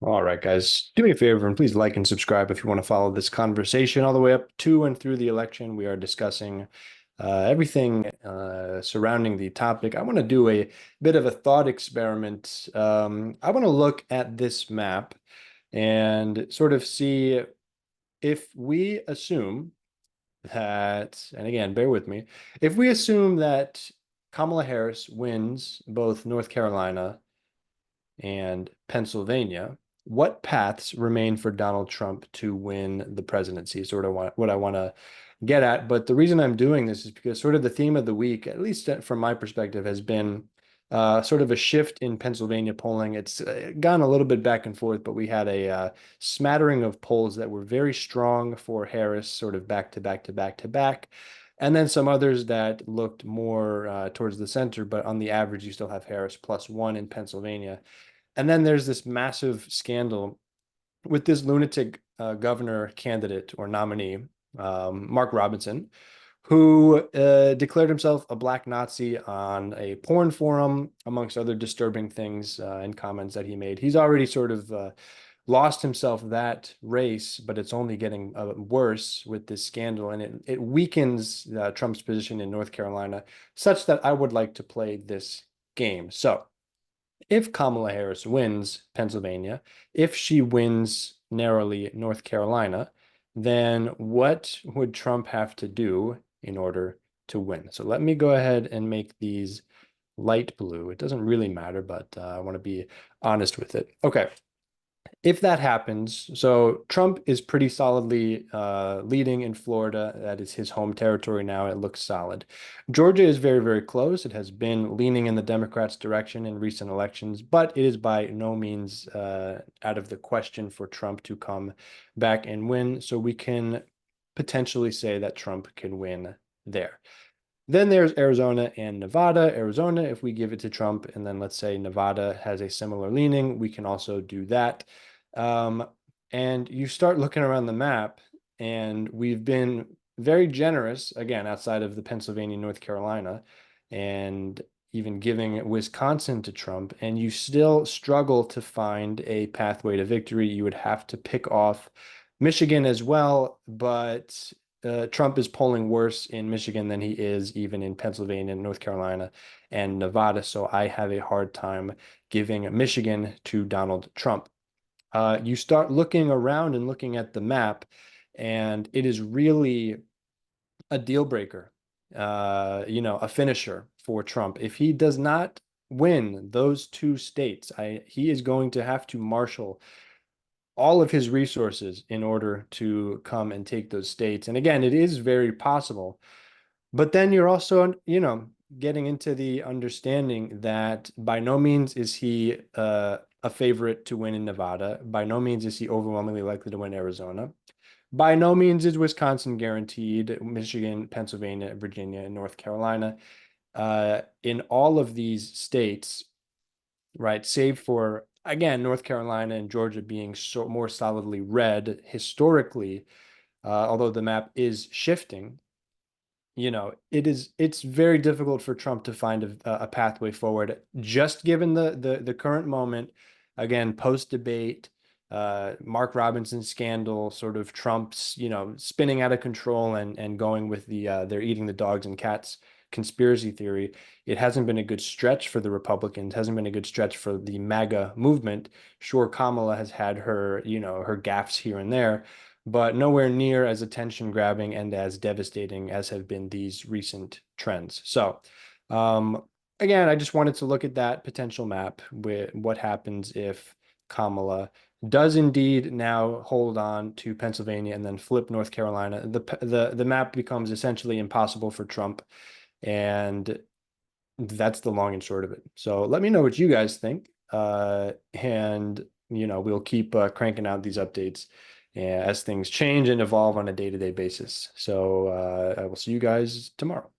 All right, guys, do me a favor and please like and subscribe if you want to follow this conversation all the way up to and through the election. We are discussing everything surrounding the topic. I want to do a bit of a thought experiment. I want to look at this map and sort of see if we assume that, and again, bear with me, if we assume that Kamala Harris wins both North Carolina and Pennsylvania, what paths remain for Donald Trump to win the presidency? Sort of what I want to get at. But the reason I'm doing this is because sort of the theme of the week, at least from my perspective, has been sort of a shift in Pennsylvania polling. It's gone a little bit back and forth, but we had a smattering of polls that were very strong for Harris, sort of back to back to back to back. And then some others that looked more towards the center, but on the average, you still have Harris +1 in Pennsylvania. And then there's this massive scandal with this lunatic governor candidate or nominee, Mark Robinson, who declared himself a black Nazi on a porn forum, amongst other disturbing things and comments that he made. He's already sort of lost himself that race, but it's only getting worse with this scandal, and it weakens Trump's position in North Carolina, such that I would like to play this game. So if Kamala Harris wins Pennsylvania, if she wins narrowly North Carolina, then what would Trump have to do in order to win? So let me go ahead and make these light blue. It doesn't really matter, but I want to be honest with it. Okay, if that happens, so Trump is pretty solidly leading in Florida. That is his home territory now. It looks solid. Georgia is very, very close. It has been leaning in the Democrats' direction in recent elections, but it is by no means out of the question for Trump to come back and win. So we can potentially say that Trump can win there. Then there's Arizona and Nevada. Arizona, if we give it to Trump, and then let's say Nevada has a similar leaning, we can also do that. Um, and you start looking around the map, and we've been very generous, again, outside of the Pennsylvania, North Carolina, and even giving Wisconsin to Trump, and you still struggle to find a pathway to victory. You would have to pick off Michigan as well, but Trump is polling worse in Michigan than he is even in Pennsylvania, North Carolina, and Nevada. So I have a hard time giving Michigan to Donald Trump. You start looking around and looking at the map, and it is really a deal breaker, a finisher for Trump. If he does not win those two states, he is going to have to marshal all of his resources in order to come and take those states. And again, it is very possible. But then you're also, getting into the understanding that by no means is he a favorite to win in Nevada. By no means is he overwhelmingly likely to win Arizona. By no means is Wisconsin guaranteed. Michigan, Pennsylvania, Virginia, and North Carolina. In all of these states, right, save for again North Carolina and Georgia being so more solidly red historically, although the map is shifting, it's very difficult for Trump to find a pathway forward, just given the current moment. Again, post debate, Mark Robinson scandal, sort of Trump's spinning out of control and going with the they're eating the dogs and cats conspiracy theory. It hasn't been a good stretch for the Republicans, hasn't been a good stretch for the MAGA movement. Sure, Kamala has had her gaffes here and there, but nowhere near as attention grabbing and as devastating as have been these recent trends. So, again, I just wanted to look at that potential map with what happens if Kamala does indeed now hold on to Pennsylvania and then flip North Carolina. The map becomes essentially impossible for Trump, and that's the long and short of it. So let me know what you guys think, and we'll keep cranking out these updates as things change and evolve on a day-to-day basis. So I will see you guys tomorrow.